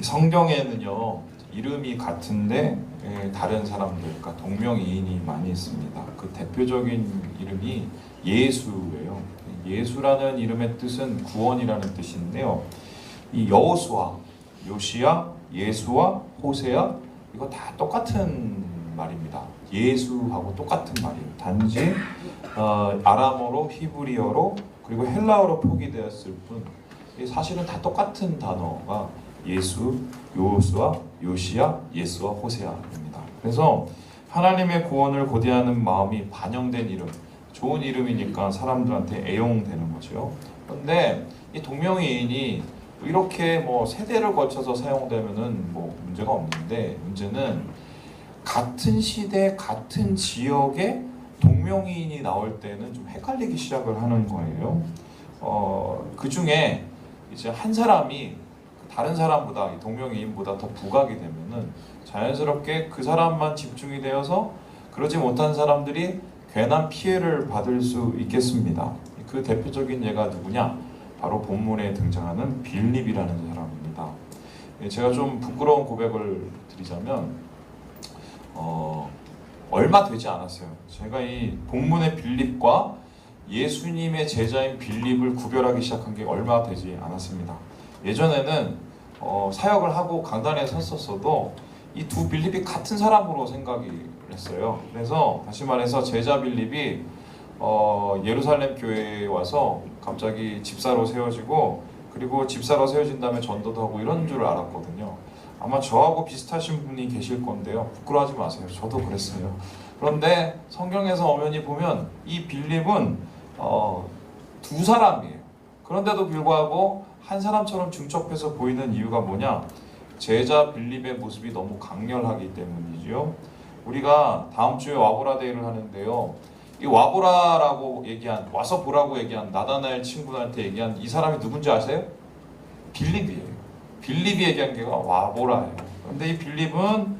성경에는요 이름이 같은데 다른 사람들, 그러니까 동명이인이 많이 있습니다. 그 대표적인 이름이 예수예요. 예수라는 이름의 뜻은 구원이라는 뜻인데요. 이 여호수아, 요시야, 예수와 호세야 이거 다 똑같은 말입니다. 예수하고 똑같은 말이에요. 단지 아람어로, 히브리어로 그리고 헬라어로 표기되었을 뿐 사실은 다 똑같은 단어가 예수, 요호수아, 요시야, 예수와 호세아입니다. 그래서 하나님의 구원을 고대하는 마음이 반영된 이름, 좋은 이름이니까 사람들한테 애용되는 거죠. 그런데 이 동명이인이 이렇게 뭐 세대를 거쳐서 사용되면은 뭐 문제가 없는데, 문제는 같은 시대, 같은 지역에 동명이인이 나올 때는 좀 헷갈리기 시작을 하는 거예요. 그 중에 이제 한 사람이 다른 사람보다, 이 동명이인보다 더 부각이 되면은 자연스럽게 그 사람만 집중이 되어서 그러지 못한 사람들이 괜한 피해를 받을 수 있겠습니다. 그 대표적인 예가 누구냐? 바로 본문에 등장하는 빌립이라는 사람입니다. 제가 좀 부끄러운 고백을 드리자면 얼마 되지 않았어요. 제가 이 본문의 빌립과 예수님의 제자인 빌립을 구별하기 시작한 게 얼마 되지 않았습니다. 예전에는 사역을 하고 강단에 섰었어도 이 두 빌립이 같은 사람으로 생각이 했어요. 그래서 다시 말해서 제자 빌립이 예루살렘 교회에 와서 갑자기 집사로 세워지고, 그리고 집사로 세워진 다음에 전도도 하고 이런 줄 알았거든요. 아마 저하고 비슷하신 분이 계실 건데요. 부끄러워하지 마세요. 저도 그랬어요. 그런데 성경에서 엄연히 보면 이 빌립은 두 사람이에요. 그런데도 불구하고 한 사람처럼 중첩해서 보이는 이유가 뭐냐? 제자 빌립의 모습이 너무 강렬하기 때문이지요. 우리가 다음 주에 와보라 데이를 하는데요. 이 와보라라고 얘기한, 와서 보라고 얘기한 나다나엘 친구들한테 얘기한 이 사람이 누군지 아세요? 빌립이에요. 빌립이 얘기한 게 와보라예요. 그런데 이 빌립은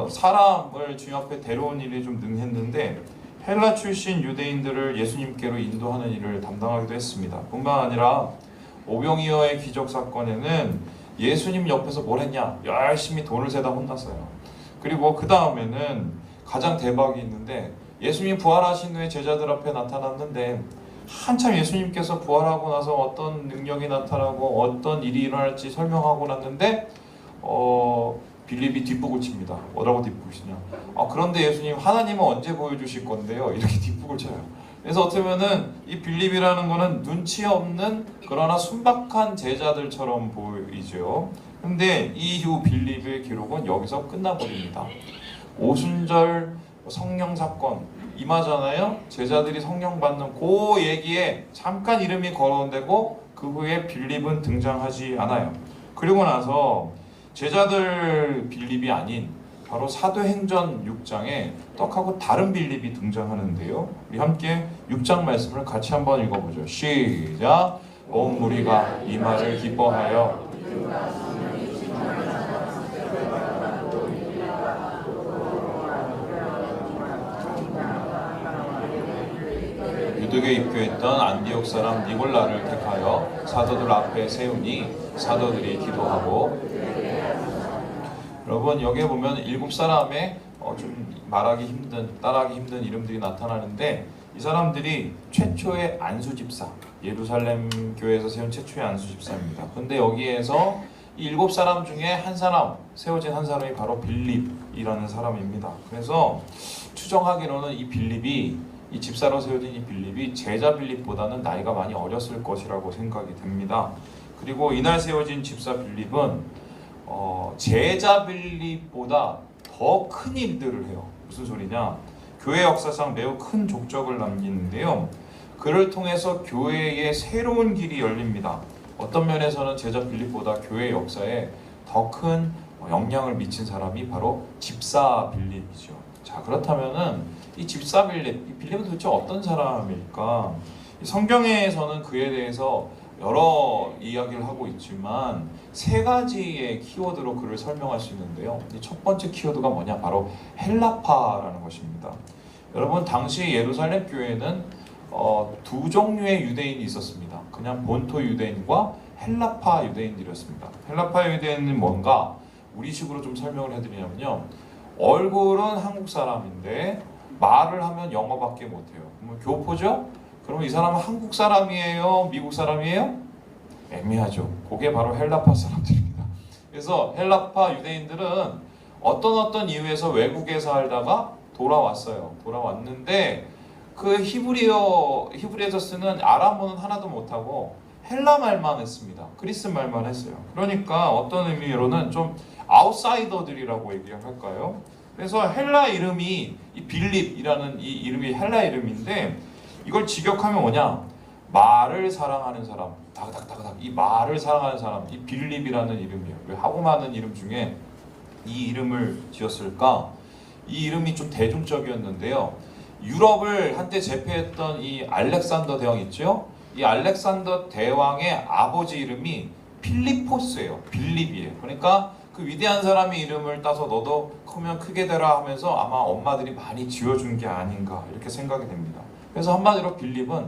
사람을 주님 앞에 데려온 일이 좀 능했는데 헬라 출신 유대인들을 예수님께로 인도하는 일을 담당하기도 했습니다. 뿐만 아니라 오병이어의 기적 사건에는 예수님 옆에서 뭘 했냐? 열심히 돈을 세다 혼났어요. 그리고 그 다음에는 가장 대박이 있는데, 예수님 부활하신 후에 제자들 앞에 나타났는데 한참 예수님께서 부활하고 나서 어떤 능력이 나타나고 어떤 일이 일어날지 설명하고 났는데 빌립이 뒷북을 칩니다. 뭐라고 뒷북을 치냐? 그런데 예수님, 하나님은 언제 보여주실 건데요? 이렇게 뒷북을 쳐요. 그래서 어떻게 보면은 이 빌립이라는 거는 눈치 없는 그러나 순박한 제자들처럼 보이죠. 근데 이후 빌립의 기록은 여기서 끝나버립니다. 오순절 성령 사건 임하잖아요. 제자들이 성령 받는 그 얘기에 잠깐 이름이 거론되고 그 후에 빌립은 등장하지 않아요. 그리고 나서 제자들 빌립이 아닌 바로 사도행전 6장에 떡하고 다른 빌립이 등장하는데요. 우리 함께 6장 말씀을 같이 한번 읽어보죠. 시작! 온 무리가 이 말을 기뻐하여 유득에 입교했던 안디옥 사람 니골라를 택하여 사도들 앞에 세우니 사도들이 기도하고. 여러분, 여기에 보면 7사람의 좀 말하기 힘든, 따라하기 힘든 이름들이 나타나는데, 이 사람들이 최초의 안수집사, 예루살렘 교회에서 세운 최초의 안수집사입니다. 근데 여기에서 이 7사람 중에 한 사람, 세워진 한 사람이 바로 빌립이라는 사람입니다. 그래서 추정하기로는 이 빌립이, 이 집사로 세워진 이 빌립이 제자 빌립보다는 나이가 많이 어렸을 것이라고 생각이 됩니다. 그리고 이날 세워진 집사 빌립은 제자 빌립보다 더 큰 일들을 해요. 무슨 소리냐? 교회 역사상 매우 큰 족적을 남기는데요. 그를 통해서 교회의 새로운 길이 열립니다. 어떤 면에서는 제자 빌립보다 교회 역사에 더 큰 영향을 미친 사람이 바로 집사 빌립이죠. 자, 그렇다면은 이 집사 빌립, 이 빌립은 도대체 어떤 사람일까? 성경에서는 그에 대해서 여러 이야기를 하고 있지만 세 가지의 키워드로 그를 설명할 수 있는데요. 첫 번째 키워드가 뭐냐? 바로 헬라파라는 것입니다. 여러분, 당시 예루살렘 교회는 두 종류의 유대인이 있었습니다. 그냥 본토 유대인과 헬라파 유대인들이었습니다. 헬라파 유대인은 뭔가 우리식으로 좀 설명을 해드리냐면요, 얼굴은 한국 사람인데 말을 하면 영어밖에 못해요. 그러면 교포죠? 그러면 이 사람은 한국 사람이에요? 미국 사람이에요? 애매하죠. 그게 바로 헬라파 사람들입니다. 그래서 헬라파 유대인들은 어떤 이유에서 외국에 살다가 돌아왔어요. 돌아왔는데 그 히브리에서 쓰는 아람어는 하나도 못하고 헬라 말만 했습니다. 그리스 말만 했어요. 그러니까 어떤 의미로는 좀 아웃사이더들이라고 얘기를 할까요? 그래서 헬라 이름이 이 빌립이라는 이 이름이 헬라 이름인데, 이걸 직역하면 뭐냐? 말을 사랑하는 사람, 다그닥 이 말을 사랑하는 사람, 이 빌립이라는 이름이에요. 왜 하고 많은 이름 중에 이 이름을 지었을까? 이 이름이 좀 대중적이었는데요. 유럽을 한때 제패했던 이 알렉산더 대왕 있죠? 이 알렉산더 대왕의 아버지 이름이 필리포스예요. 빌립이에요. 그러니까 그 위대한 사람의 이름을 따서 너도 크면 크게 되라 하면서 아마 엄마들이 많이 지어준 게 아닌가 이렇게 생각이 됩니다. 그래서 한마디로 빌립은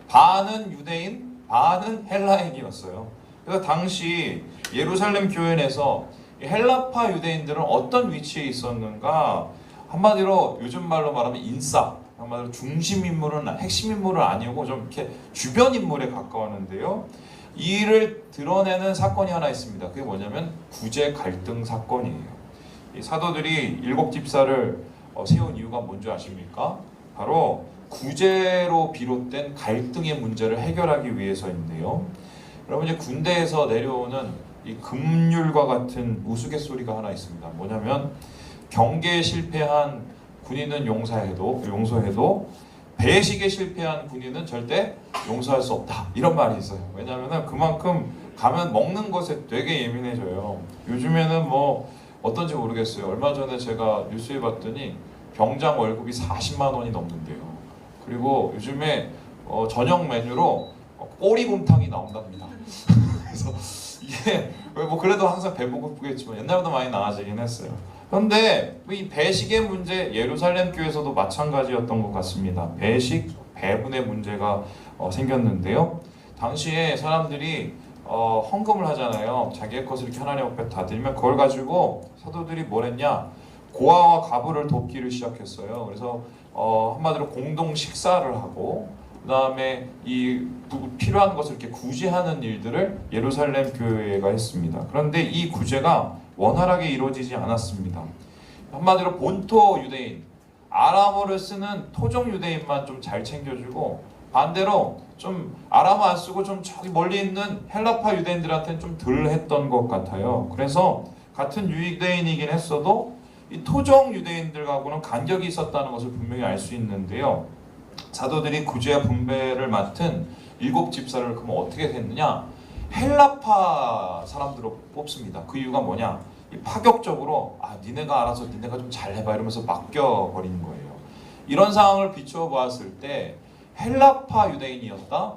반은 유대인, 반은 헬라인이었어요. 그래서 당시 예루살렘 교회 내에서 헬라파 유대인들은 어떤 위치에 있었는가? 한마디로 요즘 말로 말하면 인싸, 한마디로 중심 인물은, 핵심 인물은 아니고 좀 이렇게 주변 인물에 가까웠는데요. 이를 드러내는 사건이 하나 있습니다. 그게 뭐냐면 구제 갈등 사건이에요. 이 사도들이 일곱 집사를 세운 이유가 뭔지 아십니까? 바로 구제로 비롯된 갈등의 문제를 해결하기 위해서인데요. 여러분, 이제 군대에서 내려오는 이 금률과 같은 우스갯소리가 하나 있습니다. 뭐냐면 경계에 실패한 군인은 용서해도 배식에 실패한 군인은 절대 용서할 수 없다, 이런 말이 있어요. 왜냐하면 그만큼 가면 먹는 것에 되게 예민해져요. 요즘에는 뭐 어떤지 모르겠어요. 얼마 전에 제가 뉴스에 봤더니 병장 월급이 40만 원이 넘는데요. 그리고 요즘에 저녁 메뉴로 꼬리곰탕이 나온답니다. 그래서 이게 뭐 그래도 항상 배고프겠지만 옛날보다 많이 나아지긴 했어요. 그런데 이 배식의 문제, 예루살렘 교회에서도 마찬가지였던 것 같습니다. 배식, 배분의 문제가 생겼는데요. 당시에 사람들이 헌금을 하잖아요. 자기의 것을 이렇게 하나님 앞에 다 드리면 그걸 가지고 사도들이 뭘 했냐? 고아와 가부를 돕기를 시작했어요. 그래서 한마디로 공동 식사를 하고, 그 다음에 이 필요한 것을 이렇게 구제하는 일들을 예루살렘 교회가 했습니다. 그런데 이 구제가 원활하게 이루어지지 않았습니다. 한마디로 본토 유대인, 아람어를 쓰는 토종 유대인만 좀 잘 챙겨주고, 반대로 좀 아람어 안 쓰고 좀 저기 멀리 있는 헬라파 유대인들한테는 좀 덜 했던 것 같아요. 그래서 같은 유대인이긴 했어도 이 토종 유대인들하고는 간격이 있었다는 것을 분명히 알 수 있는데요. 사도들이 구제와 분배를 맡은 일곱 집사를 그럼 어떻게 됐느냐? 헬라파 사람들로 뽑습니다. 그 이유가 뭐냐? 파격적으로 니네가 알아서 니네가 좀 잘해봐 이러면서 맡겨버리는 거예요. 이런 상황을 비추어 보았을 때 헬라파 유대인이었다?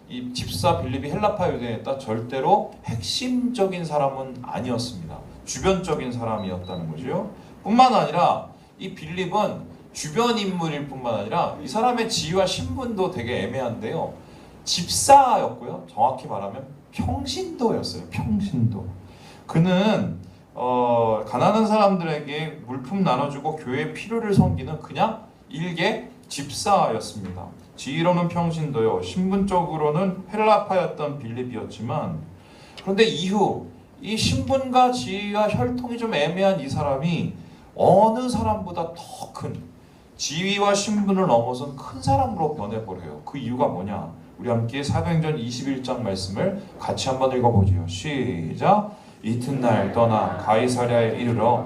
이 집사 빌립이 헬라파 유대인이었다? 절대로 핵심적인 사람은 아니었습니다. 주변적인 사람이었다는 거죠. 뿐만 아니라 이 빌립은 주변 인물일 뿐만 아니라 이 사람의 지위와 신분도 되게 애매한데요. 집사였고요. 정확히 말하면 평신도였어요. 평신도. 그는 가난한 사람들에게 물품 나눠주고 교회의 필요를 섬기는 그냥 일개 집사였습니다. 지위로는 평신도요, 신분적으로는 헬라파였던 빌립이었지만, 그런데 이후 이 신분과 지위와 혈통이 좀 애매한 이 사람이 어느 사람보다 더 큰 지위와 신분을 넘어선 큰 사람으로 변해버려요. 그 이유가 뭐냐? 우리 함께 사도행전 21장 말씀을 같이 한번 읽어보죠. 시작! 이튿날 떠나 가이사랴에 이르러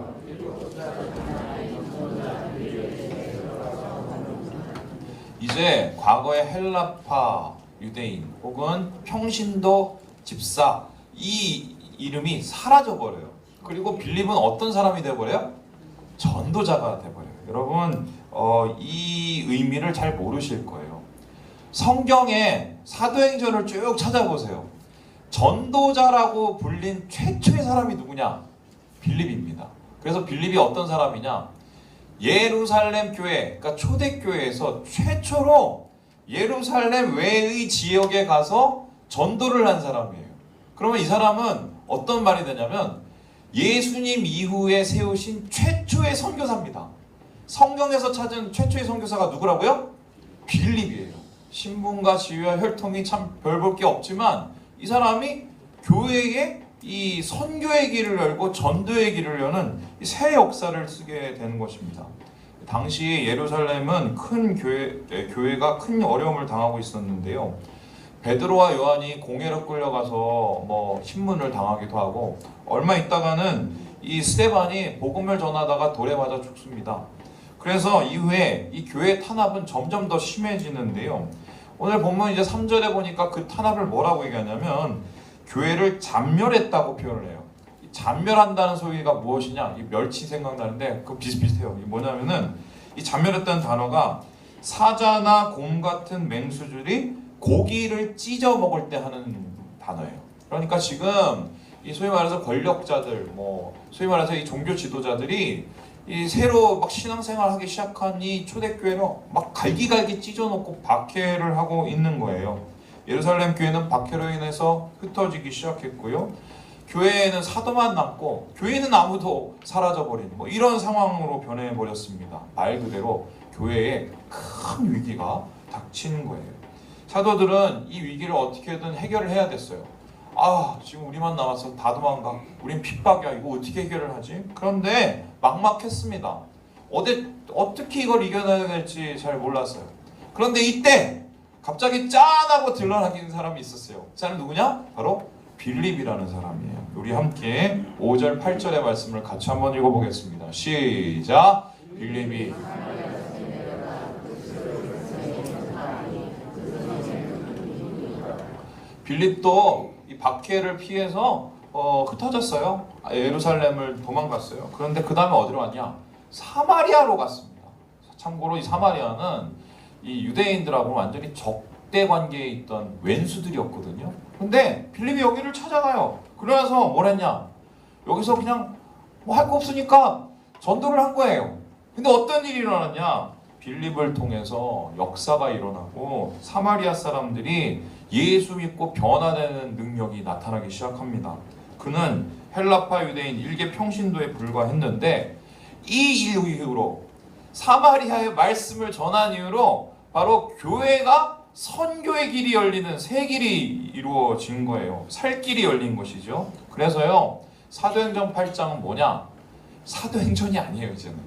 이제 과거의 헬라파 유대인 혹은 평신도 집사 이 이름이 사라져버려요. 그리고 빌립은 어떤 사람이 돼버려요? 전도자가 돼버려요. 여러분 이 의미를 잘 모르실 거예요. 성경에 사도행전을 쭉 찾아보세요. 전도자라고 불린 최초의 사람이 누구냐? 빌립입니다. 그래서 빌립이 어떤 사람이냐? 예루살렘 교회, 그러니까 초대교회에서 최초로 예루살렘 외의 지역에 가서 전도를 한 사람이에요. 그러면 이 사람은 어떤 말이 되냐면 예수님 이후에 세우신 최초의 선교사입니다. 성경에서 찾은 최초의 선교사가 누구라고요? 빌립이에요. 신분과 지위와 혈통이 참 별 볼 게 없지만 이 사람이 교회에 이 선교의 길을 열고 전도의 길을 여는 새 역사를 쓰게 되는 것입니다. 당시 예루살렘은 큰 교회가 큰 어려움을 당하고 있었는데요. 베드로와 요한이 공회로 끌려가서 신문을 당하기도 하고, 얼마 있다가는 이 스데반이 복음을 전하다가 돌에 맞아 죽습니다. 그래서 이후에 이 교회 탄압은 점점 더 심해지는데요. 오늘 본문 이제 3절에 보니까 그 탄압을 뭐라고 얘기하냐면 교회를 잔멸했다고 표현을 해요. 잔멸한다는 소리가 무엇이냐? 이 멸치 생각나는데 그거 비슷비슷해요. 이게 뭐냐면은 이 잔멸했다는 단어가 사자나 곰 같은 맹수들이 고기를 찢어 먹을 때 하는 단어예요. 그러니까 지금 이 소위 말해서 권력자들, 소위 말해서 이 종교 지도자들이 이 새로 막 신앙생활 하기 시작한 이 초대교회를 막 갈기갈기 찢어놓고 박해를 하고 있는 거예요. 예루살렘 교회는 박해로 인해서 흩어지기 시작했고요. 교회에는 사도만 남고 교회는 아무도 사라져버린 이런 상황으로 변해버렸습니다. 말 그대로 교회에 큰 위기가 닥치는 거예요. 사도들은 이 위기를 어떻게든 해결을 해야 됐어요. 지금 우리만 남았어. 다 도망가. 우린 핍박이야. 이거 어떻게 해결을 하지? 그런데 막막했습니다. 어떻게 이걸 이겨내야 될지 잘 몰랐어요. 그런데 이때 갑자기 짠하고 드러나는 사람이 있었어요. 그 사람이 누구냐? 바로 빌립이라는 사람이에요. 우리 함께 5절 8절의 말씀을 같이 한번 읽어보겠습니다. 시작! 빌립이 빌립도 이 박해를 피해서 흩어졌어요. 예루살렘을 도망갔어요. 그런데 그 다음에 어디로 갔냐? 사마리아로 갔습니다. 참고로 이 사마리아는 이 유대인들하고 완전히 적대 관계에 있던 왼수들이었거든요. 근데 빌립이 여기를 찾아가요. 그래서 뭘 했냐? 여기서 그냥 할 거 없으니까 전도를 한 거예요. 근데 어떤 일이 일어났냐? 빌립을 통해서 역사가 일어나고 사마리아 사람들이 예수 믿고 변화되는 능력이 나타나기 시작합니다. 그는 헬라파 유대인 일개 평신도에 불과했는데 이 이후로 사마리아의 말씀을 전한 이후로 바로 교회가 선교의 길이 열리는 새 길이 이루어진 거예요. 살 길이 열린 것이죠. 그래서요, 사도행전 8장은 뭐냐? 사도행전이 아니에요. 이제는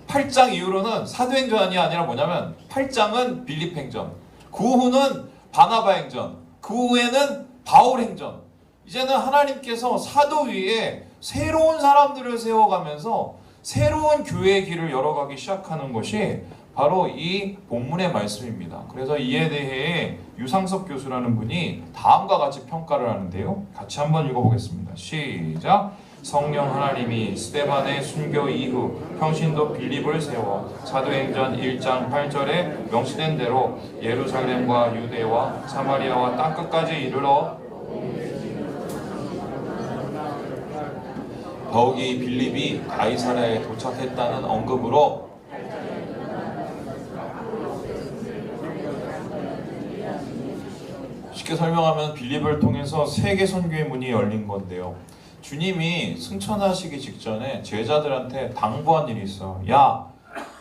8장 이후로는 사도행전이 아니라 뭐냐면 8장은 빌립행전, 그 후는 바나바행전, 그 후에는 바울행전. 이제는 하나님께서 사도 위에 새로운 사람들을 세워가면서 새로운 교회의 길을 열어가기 시작하는 것이 바로 이 본문의 말씀입니다. 그래서 이에 대해 유상섭 교수라는 분이 다음과 같이 평가를 하는데요. 같이 한번 읽어보겠습니다. 시작! 성령 하나님이 스데반의 순교 이후 평신도 빌립을 세워 사도행전 1장 8절에 명시된 대로 예루살렘과 유대와 사마리아와 땅끝까지 이르러 더욱이 빌립이 가이사랴에 도착했다는 언급으로 쉽게 설명하면 빌립을 통해서 세계 선교의 문이 열린 건데요. 주님이 승천하시기 직전에 제자들한테 당부한 일이 있어. 야,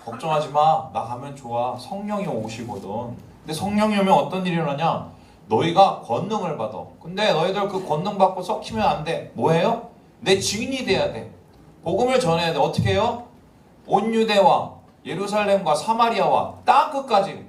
걱정하지 마. 나 가면 좋아. 성령이 오시거든. 근데 성령이 오면 어떤 일이 일어나냐? 너희가 권능을 받아. 근데 너희들 그 권능 받고 썩히면 안 돼. 뭐예요? 내 증인이 돼야 돼. 복음을 전해야 돼. 어떻게 해요? 온 유대와 예루살렘과 사마리아와 땅끝까지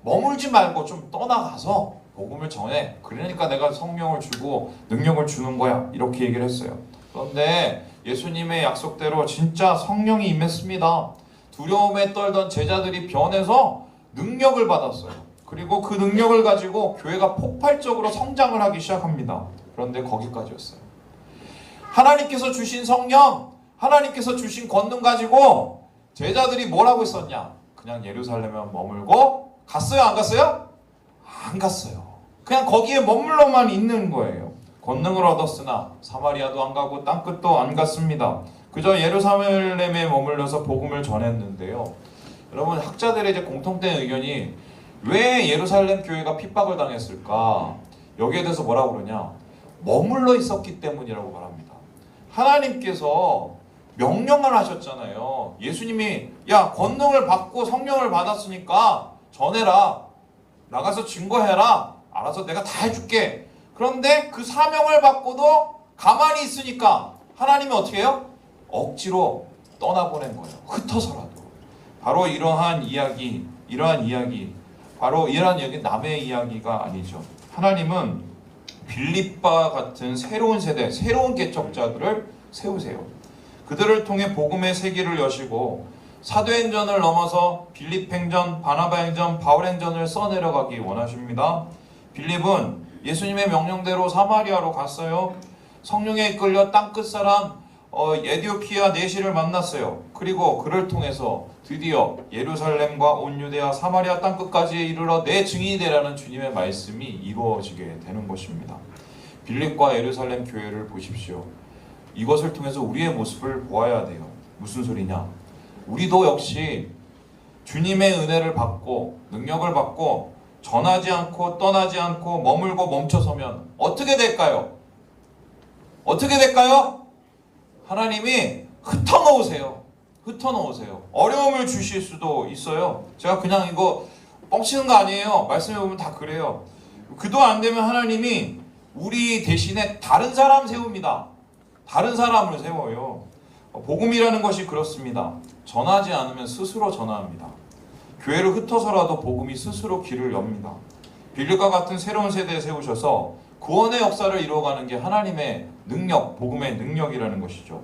머물지 말고 좀 떠나가서 복음을 전해. 그러니까 내가 성령을 주고 능력을 주는 거야. 이렇게 얘기를 했어요. 그런데 예수님의 약속대로 진짜 성령이 임했습니다. 두려움에 떨던 제자들이 변해서 능력을 받았어요. 그리고 그 능력을 가지고 교회가 폭발적으로 성장을 하기 시작합니다. 그런데 거기까지였어요. 하나님께서 주신 성령, 하나님께서 주신 권능 가지고 제자들이 뭐라고 했었냐? 그냥 예루살렘에 머물고 갔어요? 안 갔어요? 안 갔어요. 그냥 거기에 머물러만 있는 거예요. 권능을 얻었으나 사마리아도 안 가고 땅끝도 안 갔습니다. 그저 예루살렘에 머물러서 복음을 전했는데요. 여러분, 학자들의 이제 공통된 의견이 왜 예루살렘 교회가 핍박을 당했을까? 여기에 대해서 뭐라고 그러냐? 머물러 있었기 때문이라고 말합니다. 하나님께서 명령을 하셨잖아요. 예수님이 야, 권능을 받고 성령을 받았으니까 전해라, 나가서 증거해라, 알아서 내가 다 해줄게. 그런데 그 사명을 받고도 가만히 있으니까 하나님이 어떻게 해요? 억지로 떠나보낸 거예요. 흩어서라도. 바로 이러한 이야기, 바로 이러한 이야기, 남의 이야기가 아니죠. 하나님은 빌립과 같은 새로운 세대, 새로운 개척자들을 세우세요. 그들을 통해 복음의 세계를 여시고 사도행전을 넘어서 빌립행전, 바나바행전, 바울행전을 써내려가기 원하십니다. 빌립은 예수님의 명령대로 사마리아로 갔어요. 성령에 이끌려 땅끝 사람 에디오피아 내시를 만났어요. 그리고 그를 통해서 드디어 예루살렘과 온 유대아 사마리아 땅끝까지 이르러 내 증인이 되라는 주님의 말씀이 이루어지게 되는 것입니다. 빌립과 예루살렘 교회를 보십시오. 이것을 통해서 우리의 모습을 보아야 돼요. 무슨 소리냐? 우리도 역시 주님의 은혜를 받고 능력을 받고 전하지 않고 떠나지 않고 머물고 멈춰서면 어떻게 될까요? 어떻게 될까요? 하나님이 흩어놓으세요. 어려움을 주실 수도 있어요. 제가 그냥 이거 뻥치는 거 아니에요. 말씀해 보면 다 그래요. 그도 안 되면 하나님이 우리 대신에 다른 사람 세웁니다. 다른 사람을 세워요. 복음이라는 것이 그렇습니다. 전하지 않으면 스스로 전화합니다. 교회를 흩어서라도 복음이 스스로 길을 엽니다. 빌립과 같은 새로운 세대에 세우셔서 구원의 역사를 이루어가는 게 하나님의 능력, 복음의 능력이라는 것이죠.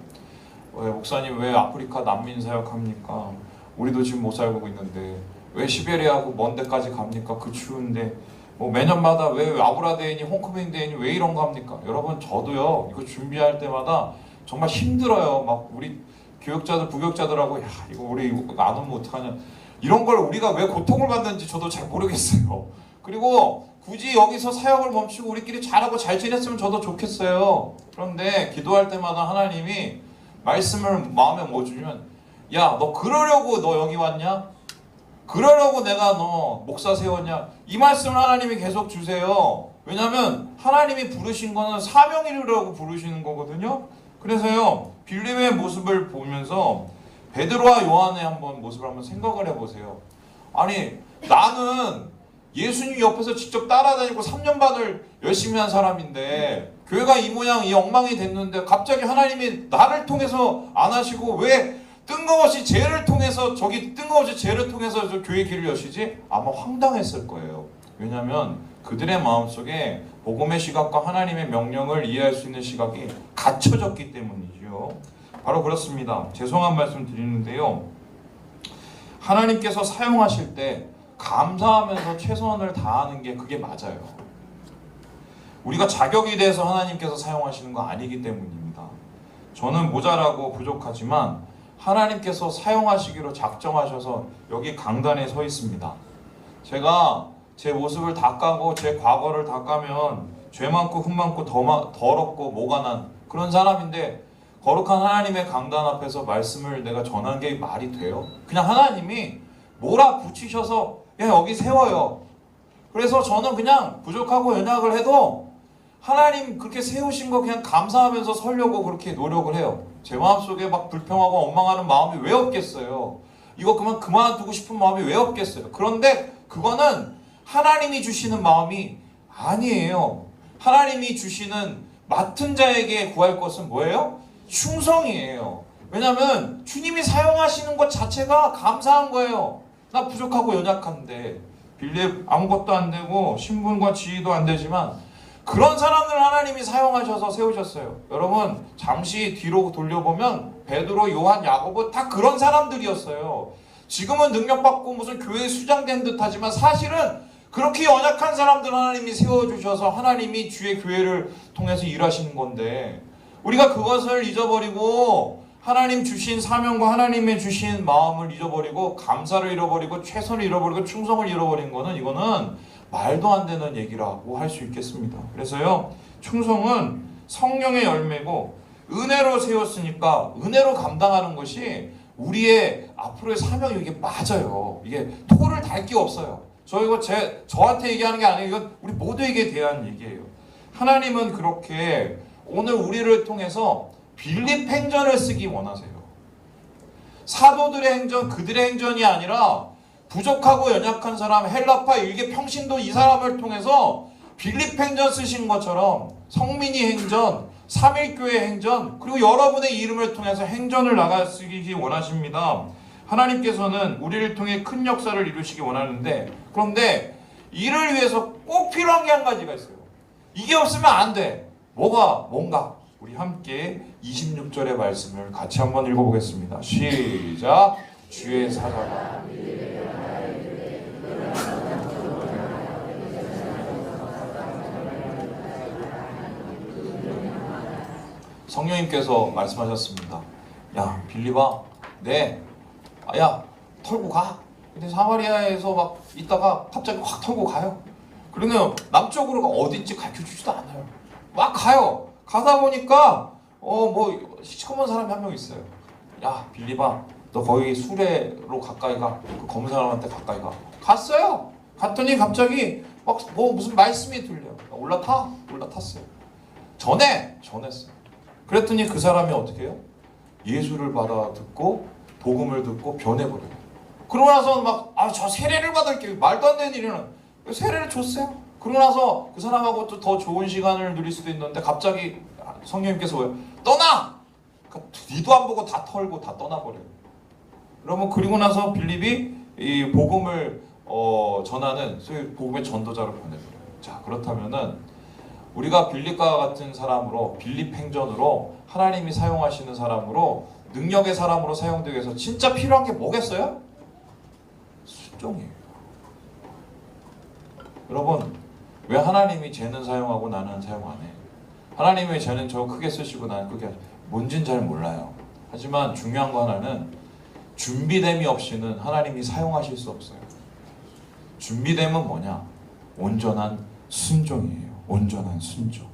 목사님 왜 아프리카 난민 사역합니까? 우리도 지금 못 살고 있는데 왜 시베리아하고 먼 데까지 갑니까? 그 추운데 매년마다 왜 아브라데인이 홍크맹 대인이 왜 이런 거 합니까? 여러분 저도요 이거 준비할 때마다 정말 힘들어요. 막 우리 교육자들 부교육자들하고 야 이거 우리 안 오면 어떡하냐 이런 걸 우리가 왜 고통을 받는지 저도 잘 모르겠어요. 그리고 굳이 여기서 사역을 멈추고 우리끼리 잘하고 잘 지냈으면 저도 좋겠어요. 그런데 기도할 때마다 하나님이 말씀을 마음에 뭐 주면 야 너 그러려고 너 여기 왔냐? 그러려고 내가 너 목사 세웠냐? 이 말씀을 하나님이 계속 주세요. 왜냐하면 하나님이 부르신 거는 사명 이루려고 부르시는 거거든요. 그래서요 빌립의 모습을 보면서 베드로와 요한의 모습을 한번 생각을 해보세요. 아니 나는 예수님 옆에서 직접 따라다니고 3년 반을 열심히 한 사람인데 교회가 이 모양 이 엉망이 됐는데 갑자기 하나님이 나를 통해서 안 하시고 왜 뜬금없이 쟤를 통해서 저 교회 길을 여시지? 아마 황당했을 거예요. 왜냐하면 그들의 마음속에 복음의 시각과 하나님의 명령을 이해할 수 있는 시각이 갖춰졌기 때문이죠. 바로 그렇습니다. 죄송한 말씀 드리는데요. 하나님께서 사용하실 때 감사하면서 최선을 다하는 게 그게 맞아요. 우리가 자격이 돼서 하나님께서 사용하시는 거 아니기 때문입니다. 저는 모자라고 부족하지만 하나님께서 사용하시기로 작정하셔서 여기 강단에 서 있습니다. 제가 제 모습을 다 까고 제 과거를 다 까면 죄 많고 흠 많고 더럽고 모가 난 그런 사람인데 거룩한 하나님의 강단 앞에서 말씀을 내가 전하는 게 말이 돼요? 그냥 하나님이 몰아붙이셔서 야 여기 세워요. 그래서 저는 그냥 부족하고 연약을 해도 하나님 그렇게 세우신 거 그냥 감사하면서 살려고 그렇게 노력을 해요. 제 마음속에 막 불평하고 원망하는 마음이 왜 없겠어요? 이거 그만두고 싶은 마음이 왜 없겠어요? 그런데 그거는 하나님이 주시는 마음이 아니에요. 하나님이 주시는 맡은 자에게 구할 것은 뭐예요? 충성이에요. 왜냐하면 주님이 사용하시는 것 자체가 감사한 거예요. 나 부족하고 연약한데 빌립 아무것도 안 되고 신분과 지위도 안 되지만 그런 사람들 하나님이 사용하셔서 세우셨어요. 여러분 잠시 뒤로 돌려보면 베드로, 요한, 야고보 다 그런 사람들이었어요. 지금은 능력받고 무슨 교회에 수장된 듯하지만 사실은 그렇게 연약한 사람들 하나님이 세워주셔서 하나님이 주의 교회를 통해서 일하시는 건데 우리가 그것을 잊어버리고 하나님 주신 사명과 하나님의 주신 마음을 잊어버리고 감사를 잃어버리고 최선을 잃어버리고 충성을 잃어버린 거는 이거는 말도 안 되는 얘기라고 할 수 있겠습니다. 그래서요 충성은 성령의 열매고 은혜로 세웠으니까 은혜로 감당하는 것이 우리의 앞으로의 사명이 이게 맞아요. 이게 토를 달 게 없어요. 저 이거 저한테 얘기하는 게 아니에요. 이건 우리 모두에게 대한 얘기예요. 하나님은 그렇게 오늘 우리를 통해서 빌립 행전을 쓰기 원하세요. 사도들의 행전, 그들의 행전이 아니라 부족하고 연약한 사람, 헬라파 일개 평신도 이 사람을 통해서 빌립 행전 쓰신 것처럼 성민이 행전, 삼일교회 행전, 그리고 여러분의 이름을 통해서 행전을 나가시기 원하십니다. 하나님께서는 우리를 통해 큰 역사를 이루시기 원하는데, 그런데 이를 위해서 꼭 필요한 게 한 가지가 있어요. 이게 없으면 안 돼. 뭔가? 우리 함께 26절의 말씀을 같이 한번 읽어보겠습니다. 시작. 주의 사자가 성령님께서 말씀하셨습니다. 야, 빌립아, 야, 털고 가. 근데 사마리아에서 막 있다가 갑자기 확 털고 가요. 그러면 남쪽으로 어딘지 가르쳐주지도 않아요. 막 가요. 가다 보니까 시커먼 사람이 한 명 있어요. 야, 빌립아, 너 거기 수레로 가까이 가. 그 검은 사람한테 가까이 가. 갔어요. 갔더니 갑자기 막 무슨 말씀이 들려. 올라탔어요. 전했어요. 그랬더니 그 사람이 어떻게 해요? 예수를 받아 듣고 복음을 듣고 변해버려요. 그러고 나서 저 세례를 받을게요. 말도 안 되는 일이는 세례를 줬어요. 그러고 나서 그 사람하고 또 더 좋은 시간을 누릴 수도 있는데 갑자기 성령님께서 뭐예요? 떠나! 뒤도 안 보고 다 털고 다 떠나버려요. 그러면 그리고 나서 빌립이 이 복음을 전하는 복음의 전도자로 보내버려요. 자, 그렇다면은 우리가 빌립과 같은 사람으로, 빌립 행전으로 하나님이 사용하시는 사람으로, 능력의 사람으로 사용되기 위해서 진짜 필요한 게 뭐겠어요? 순종이에요. 여러분, 왜 하나님이 쟤는 사용하고 나는 사용 안 해? 하나님이 쟤는 저 크게 쓰시고 나는 그게 뭔진 잘 몰라요. 하지만 중요한 거 하나는 준비됨이 없이는 하나님이 사용하실 수 없어요. 준비됨은 뭐냐? 온전한 순종이에요. 온전한 순종.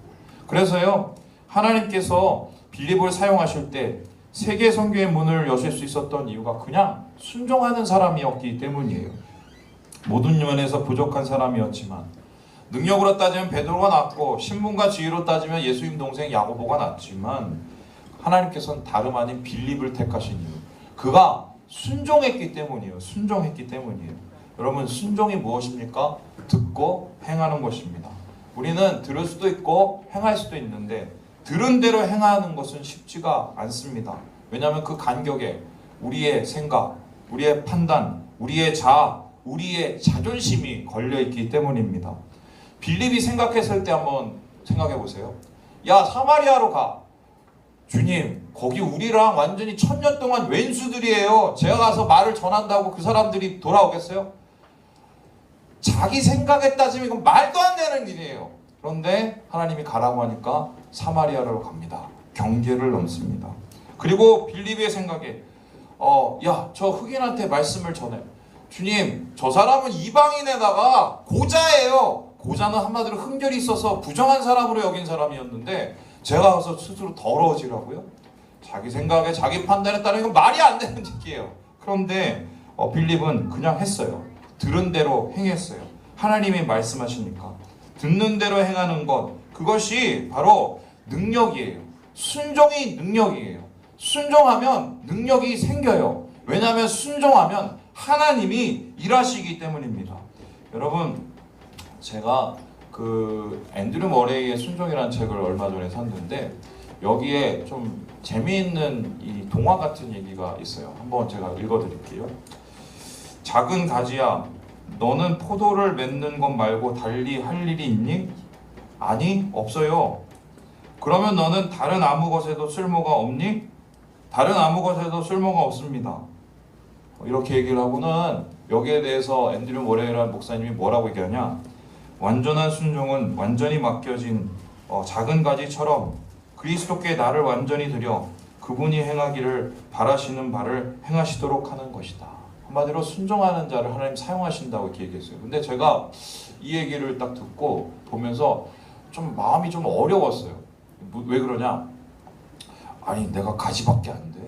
그래서요, 하나님께서 빌립을 사용하실 때 세계 선교의 문을 여실 수 있었던 이유가 그냥 순종하는 사람이었기 때문이에요. 모든 면에서 부족한 사람이었지만 능력으로 따지면 베드로가 낫고 신분과 지위로 따지면 예수님 동생 야고보가 낫지만 하나님께서는 다름 아닌 빌립을 택하신 이유, 그가 순종했기 때문이에요. 순종했기 때문이에요. 여러분, 순종이 무엇입니까? 듣고 행하는 것입니다. 우리는 들을 수도 있고 행할 수도 있는데 들은 대로 행하는 것은 쉽지가 않습니다. 왜냐하면 그 간격에 우리의 생각, 우리의 판단, 우리의 자아, 우리의 자존심이 걸려있기 때문입니다. 빌립이 생각했을 때 한번 생각해 보세요. 야, 사마리아로 가. 주님, 거기 우리랑 완전히 1000년 동안 왼수들이에요. 제가 가서 말을 전한다고 그 사람들이 돌아오겠어요? 자기 생각에 따지면 이건 말도 안 되는 일이에요. 그런데 하나님이 가라고 하니까 사마리아로 갑니다. 경계를 넘습니다. 그리고 빌립의 생각에 야, 저 흑인한테 말씀을 전해. 주님, 저 사람은 이방인에다가 고자예요. 고자는 한마디로 흠결이 있어서 부정한 사람으로 여긴 사람이었는데 제가 가서 스스로 더러워지라고요? 자기 생각에 자기 판단에 따르는 건 말이 안 되는 얘기예요. 그런데 빌립은 그냥 했어요. 들은 대로 행했어요. 하나님이 말씀하시니까 듣는 대로 행하는 것, 그것이 바로 능력이에요. 순종이 능력이에요. 순종하면 능력이 생겨요. 왜냐하면 순종하면 하나님이 일하시기 때문입니다. 여러분, 제가 그 앤드류 머레이의 순종이라는 책을 얼마 전에 샀는데 여기에 좀 재미있는 이 동화 같은 얘기가 있어요. 한번 제가 읽어드릴게요. 작은 가지야, 너는 포도를 맺는 것 말고 달리 할 일이 있니? 아니, 없어요. 그러면 너는 다른 아무 것에도 쓸모가 없니? 다른 아무 것에도 쓸모가 없습니다. 이렇게 얘기를 하고는 여기에 대해서 앤드류 모레이라는 목사님이 뭐라고 얘기하냐, 완전한 순종은 완전히 맡겨진 작은 가지처럼 그리스도께 나를 완전히 드려 그분이 행하기를 바라시는 바를 행하시도록 하는 것이다. 한마디로 순종하는 자를 하나님 사용하신다고 이렇게 얘기했어요. 근데 제가 이 얘기를 딱 듣고 보면서 좀 마음이 좀 어려웠어요. 왜 그러냐? 아니, 내가 가지밖에 안 돼.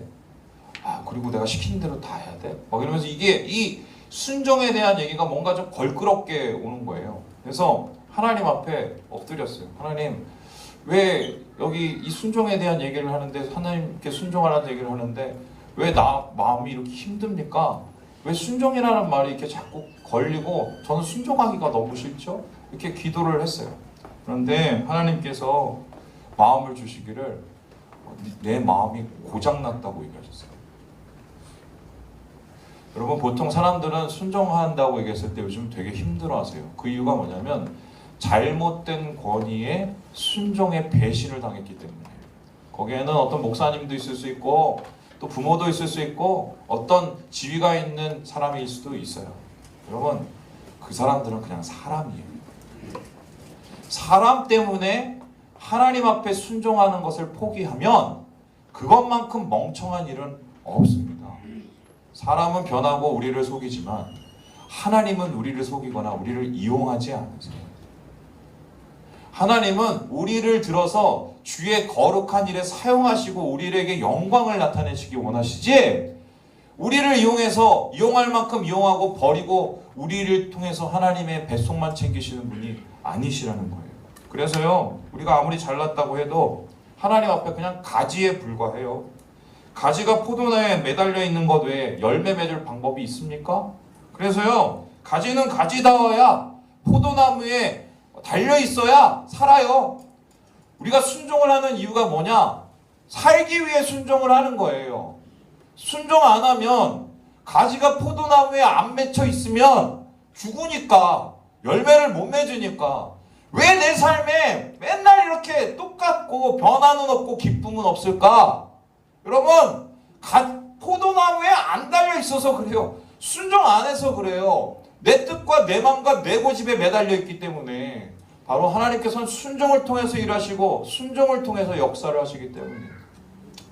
그리고 내가 시키는 대로 다 해야 돼? 막 이러면서 이게 이 순종에 대한 얘기가 뭔가 좀 걸끄럽게 오는 거예요. 그래서 하나님 앞에 엎드렸어요. 하나님, 왜 여기 이 순종에 대한 얘기를 하는데, 하나님께 순종하라는 얘기를 하는데 왜 나 마음이 이렇게 힘듭니까? 왜 순종이라는 말이 이렇게 자꾸 걸리고 저는 순종하기가 너무 싫죠? 이렇게 기도를 했어요. 그런데 하나님께서 마음을 주시기를 내 마음이 고장났다고 얘기하셨어요. 여러분, 보통 사람들은 순종한다고 얘기했을 때 요즘 되게 힘들어하세요. 그 이유가 뭐냐면 잘못된 권위에 순종의 배신을 당했기 때문에. 거기에는 어떤 목사님도 있을 수 있고 또 부모도 있을 수 있고 어떤 지위가 있는 사람일 수도 있어요. 여러분, 그 사람들은 그냥 사람이에요. 사람 때문에 하나님 앞에 순종하는 것을 포기하면 그것만큼 멍청한 일은 없습니다. 사람은 변하고 우리를 속이지만 하나님은 우리를 속이거나 우리를 이용하지 않으세요. 하나님은 우리를 들어서 주의 거룩한 일에 사용하시고 우리에게 영광을 나타내시기 원하시지, 우리를 이용해서 이용할 만큼 이용하고 버리고 우리를 통해서 하나님의 뱃속만 챙기시는 분이 아니시라는 거예요. 그래서요, 우리가 아무리 잘났다고 해도 하나님 앞에 그냥 가지에 불과해요. 가지가 포도나무에 매달려 있는 것 외에 열매 맺을 방법이 있습니까? 그래서요, 가지는 가지다워야, 포도나무에 달려 있어야 살아요. 우리가 순종을 하는 이유가 뭐냐? 살기 위해 순종을 하는 거예요. 순종 안 하면, 가지가 포도나무에 안 맺혀 있으면 죽으니까, 열매를 못 맺으니까. 왜 내 삶에 맨날 이렇게 똑같고 변화는 없고 기쁨은 없을까? 여러분, 포도나무에 안 달려 있어서 그래요. 순종 안 해서 그래요. 내 뜻과 내 마음과 내 고집에 매달려 있기 때문에. 바로 하나님께서는 순종을 통해서 일하시고 순종을 통해서 역사를 하시기 때문에.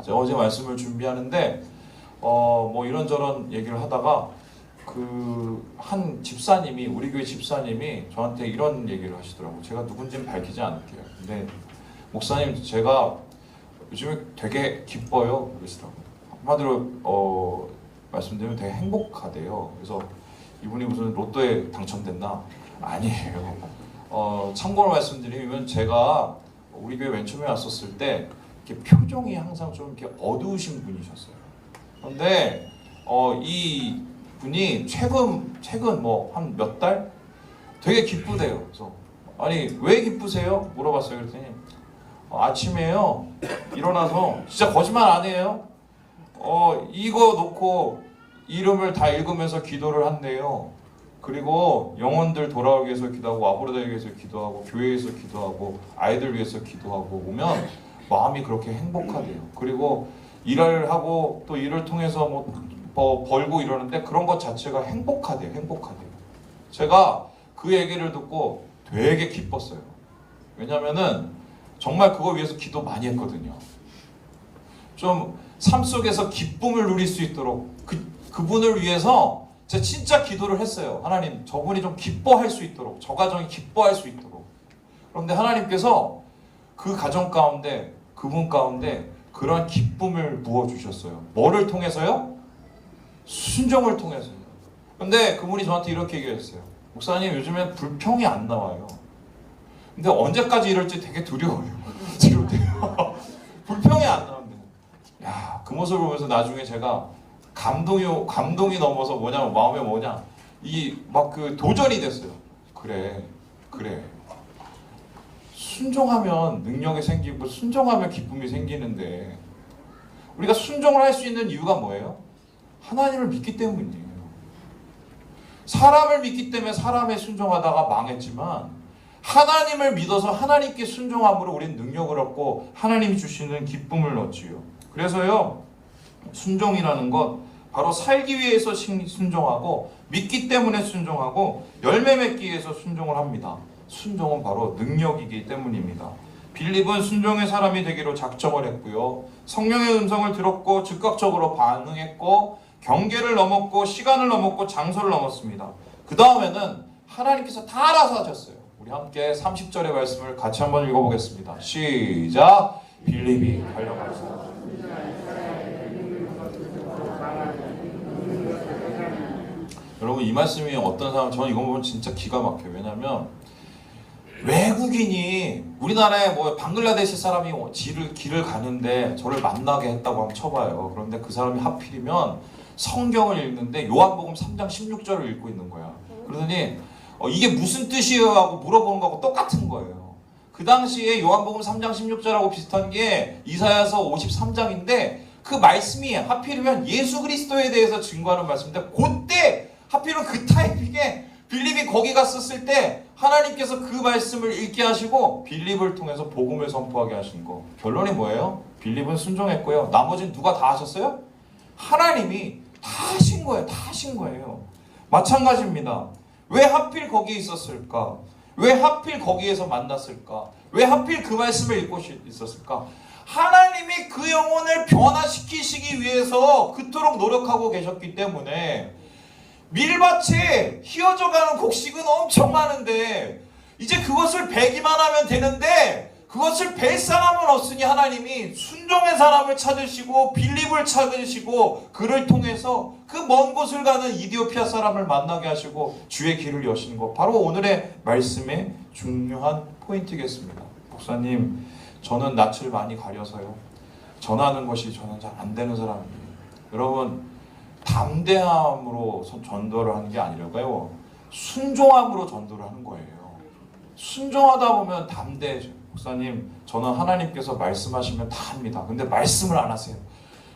제가 어제 말씀을 준비하는데 뭐 이런저런 얘기를 하다가 한 집사님이, 우리 교회 집사님이 저한테 이런 얘기를 하시더라고요. 제가 누군지는 밝히지 않을게요. 근데 목사님, 제가 요즘에 되게 기뻐요. 그러시더라고요. 한마디로 말씀드리면 되게 행복하대요. 그래서 이분이 무슨 로또에 당첨됐나? 아니에요. 참고로 말씀드리면, 제가 우리 교회 맨 처음에 왔었을 때 이렇게 표정이 항상 좀 이렇게 어두우신 분이셨어요. 그런데 이 분이 최근 뭐 한 몇 달 되게 기쁘대요. 그래서 아니, 왜 기쁘세요? 물어봤어요. 그랬더니 아침에요, 일어나서, 진짜 거짓말 안 해요, 이거 놓고 이름을 다 읽으면서 기도를 한대요. 그리고 영혼들 돌아오기 위해서 기도하고, 아보르다에 위해서 기도하고, 교회에서 기도하고, 아이들 위해서 기도하고 오면 마음이 그렇게 행복하대요. 그리고 일을 하고 또 일을 통해서 뭐 벌고 이러는데 그런 것 자체가 행복하대요. 제가 그 얘기를 듣고 되게 기뻤어요. 왜냐면은 정말 그거 위해서 기도 많이 했거든요. 좀 삶 속에서 기쁨을 누릴 수 있도록 그분을 위해서 제가 진짜 기도를 했어요. 하나님, 저분이 좀 기뻐할 수 있도록, 저 가정이 기뻐할 수 있도록. 그런데 하나님께서 그 가정 가운데, 그분 가운데 그런 기쁨을 부어주셨어요. 뭐를 통해서요? 순종을 통해서요. 근데 그분이 저한테 이렇게 얘기했어요. 목사님, 요즘엔 불평이 안 나와요. 근데 언제까지 이럴지 되게 두려워요. 불평이 안 나옵니다. 야, 그 모습을 보면서 나중에 제가 감동이 넘어서 뭐냐면, 마음에 뭐냐, 도전이 됐어요. 그래. 순종하면 능력이 생기고 순종하면 기쁨이 생기는데, 우리가 순종을 할 수 있는 이유가 뭐예요? 하나님을 믿기 때문이에요. 사람을 믿기 때문에 사람에 순종하다가 망했지만, 하나님을 믿어서 하나님께 순종함으로 우리는 능력을 얻고 하나님이 주시는 기쁨을 얻지요. 그래서요, 순종이라는 것, 바로 살기 위해서 순종하고, 믿기 때문에 순종하고, 열매 맺기 위해서 순종을 합니다. 순종은 바로 능력이기 때문입니다. 빌립은 순종의 사람이 되기로 작정을 했고요. 성령의 음성을 들었고 즉각적으로 반응했고, 경계를 넘었고 시간을 넘었고 장소를 넘었습니다. 그 다음에는 하나님께서 다 알아서 하셨어요. 우리 함께 30절의 말씀을 같이 한번 읽어보겠습니다. 시작! 빌립이 달려가서 여러분, 이 말씀이 어떤 사람, 저는 이거 보면 진짜 기가 막혀요. 왜냐면 외국인이 우리나라에 뭐 방글라데시 사람이 길을 가는데 저를 만나게 했다고 한번 쳐봐요. 그런데 그 사람이 하필이면 성경을 읽는데 요한복음 3장 16절을 읽고 있는 거야. 그러더니 이게 무슨 뜻이에요? 하고 물어보는 거하고 똑같은 거예요. 그 당시에 요한복음 3장 16절하고 비슷한 게 이사야서 53장인데 그 말씀이 하필이면 예수 그리스도에 대해서 증거하는 말씀인데 그때 하필이면 그 타이밍에 빌립이 거기 갔었을 때 하나님께서 그 말씀을 읽게 하시고 빌립을 통해서 복음을 선포하게 하신 거. 결론이 뭐예요? 빌립은 순종했고요. 나머지는 누가 다 하셨어요? 하나님이 다 하신 거예요. 다 하신 거예요. 마찬가지입니다. 왜 하필 거기에 있었을까? 왜 하필 거기에서 만났을까? 왜 하필 그 말씀을 읽고 있었을까? 하나님이 그 영혼을 변화시키시기 위해서 그토록 노력하고 계셨기 때문에 밀밭에 휘어져가는 곡식은 엄청 많은데 이제 그것을 베기만 하면 되는데 그것을 벨 사람은 없으니 하나님이 순종의 사람을 찾으시고 빌립을 찾으시고 그를 통해서 그 먼 곳을 가는 이디오피아 사람을 만나게 하시고 주의 길을 여신 것, 바로 오늘의 말씀의 중요한 포인트겠습니다. 목사님, 저는 낯을 많이 가려서요, 전하는 것이 저는 잘 안 되는 사람이에요. 여러분, 담대함으로 전도를 하는 게 아니라고요, 순종함으로 전도를 하는 거예요. 순종하다 보면 담대해져요. 목사님, 저는 하나님께서 말씀하시면 다 합니다. 근데 말씀을 안 하세요.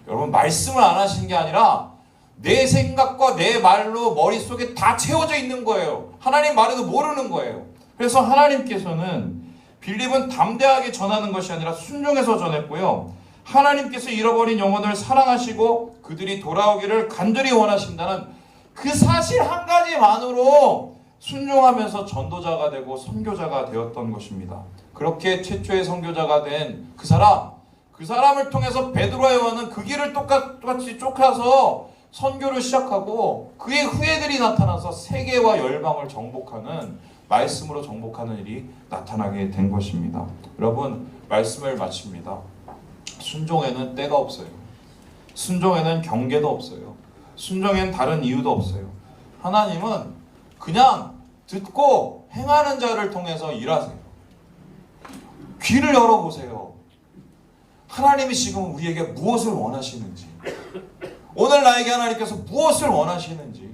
여러분, 말씀을 안 하시는 게 아니라 내 생각과 내 말로 머릿속에 다 채워져 있는 거예요. 하나님 말에도 모르는 거예요. 그래서 하나님께서는 빌립은 담대하게 전하는 것이 아니라 순종해서 전했고요, 하나님께서 잃어버린 영혼을 사랑하시고 그들이 돌아오기를 간절히 원하신다는 그 사실 한 가지만으로 순종하면서 전도자가 되고 선교자가 되었던 것입니다. 그렇게 최초의 선교자가 된 그 사람을 통해서 베드로와 요한은 그 길을 똑같이 쫓아서 선교를 시작하고 그의 후예들이 나타나서 세계와 열방을 정복하는, 말씀으로 정복하는 일이 나타나게 된 것입니다. 여러분, 말씀을 마칩니다. 순종에는 때가 없어요. 순종에는 경계도 없어요. 순종에는 다른 이유도 없어요. 하나님은 그냥 듣고 행하는 자를 통해서 일하세요. 귀를 열어보세요. 하나님이 지금 우리에게 무엇을 원하시는지, 오늘 나에게 하나님께서 무엇을 원하시는지,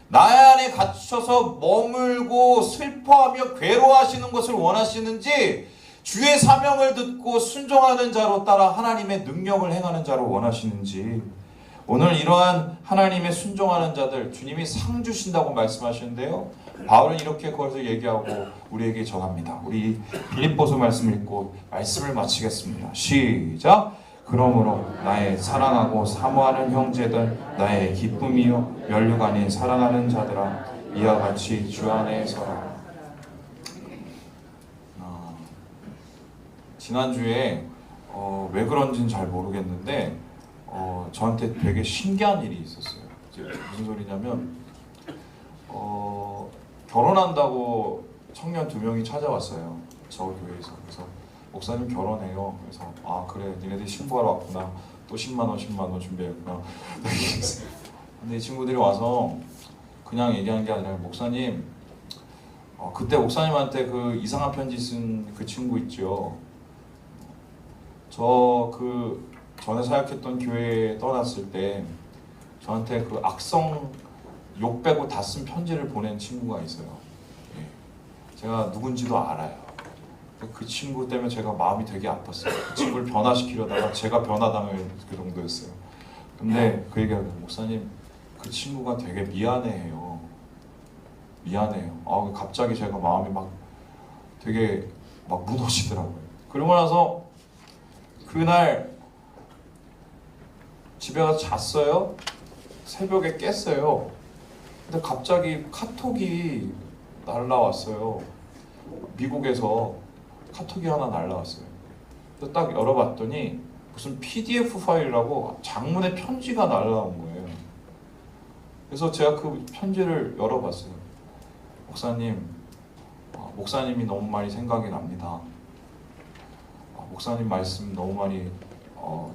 나의 안에 갇혀서 머물고 슬퍼하며 괴로워하시는 것을 원하시는지, 주의 사명을 듣고 순종하는 자로 따라 하나님의 능력을 행하는 자로 원하시는지, 오늘 이러한 하나님의 순종하는 자들 주님이 상 주신다고 말씀하시는데요, 바울은 이렇게 그것을 얘기하고 우리에게 전합니다. 우리 빌립보서 말씀 읽고 말씀을 마치겠습니다. 시작! 그러므로 나의 사랑하고 사모하는 형제들, 나의 기쁨이요 면류관이 사랑하는 자들아, 이와 같이 주 안에 서라. 지난주에 왜 그런지는 잘 모르겠는데 저한테 되게 신기한 일이 있었어요. 이제 무슨 소리냐면 결혼한다고 청년 2명이 찾아왔어요. 저 교회에서. 그래서 목사님 결혼해요. 그래서 아 그래, 니네들이 신고하러 왔구나. 또 10만 원 준비했구나. 근데 이 친구들이 와서 그냥 얘기한 게 아니라, 목사님 그때 목사님한테 그 이상한 편지 쓴 그 친구 있죠. 저 그 전에 사역했던 교회에 떠났을 때 저한테 그 악성 욕 빼고 다 쓴 편지를 보낸 친구가 있어요. 제가 누군지도 알아요. 그 친구 때문에 제가 마음이 되게 아팠어요. 그 친구를 변화시키려다가 제가 변화당할 그 정도였어요. 근데 그 얘기하고, 목사님 그 친구가 되게 미안해해요. 미안해요. 갑자기 제가 마음이 막 되게 막 무너지더라고요. 그러고 나서 그날 집에 가서 잤어요. 새벽에 깼어요. 근데 갑자기 카톡이 날라왔어요. 미국에서 카톡이 하나 날라왔어요. 근데 딱 열어봤더니 무슨 PDF 파일이라고 장문의 편지가 날라온 거예요. 그래서 제가 그 편지를 열어봤어요. 목사님이 너무 많이 생각이 납니다. 목사님 말씀 너무 많이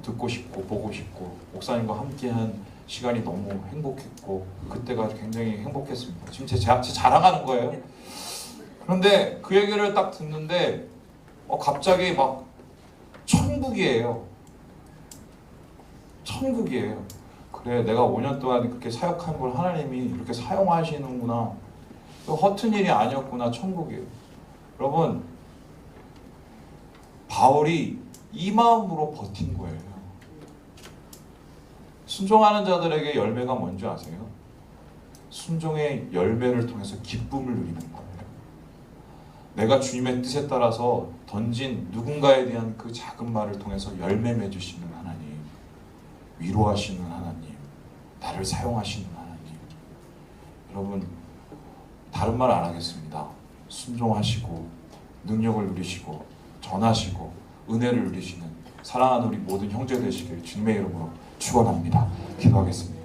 듣고 싶고 보고 싶고, 목사님과 함께한 시간이 너무 행복했고 그때가 굉장히 행복했습니다. 지금 제 자랑하는 거예요. 그런데 그 얘기를 딱 듣는데 갑자기 막 천국이에요. 천국이에요. 그래, 내가 5년 동안 그렇게 사역한 걸 하나님이 이렇게 사용하시는구나. 허튼 일이 아니었구나. 천국이에요. 여러분, 바울이 이 마음으로 버틴 거예요. 순종하는 자들에게 열매가 뭔지 아세요? 순종의 열매를 통해서 기쁨을 누리는 거예요. 내가 주님의 뜻에 따라서 던진 누군가에 대한 그 작은 말을 통해서 열매 맺으시는 하나님, 위로하시는 하나님, 나를 사용하시는 하나님. 여러분, 다른 말 안 하겠습니다. 순종하시고 능력을 누리시고 전하시고 은혜를 누리시는 사랑하는 우리 모든 형제 되시길 주님의 이름으로 축원합니다. 기도하겠습니다.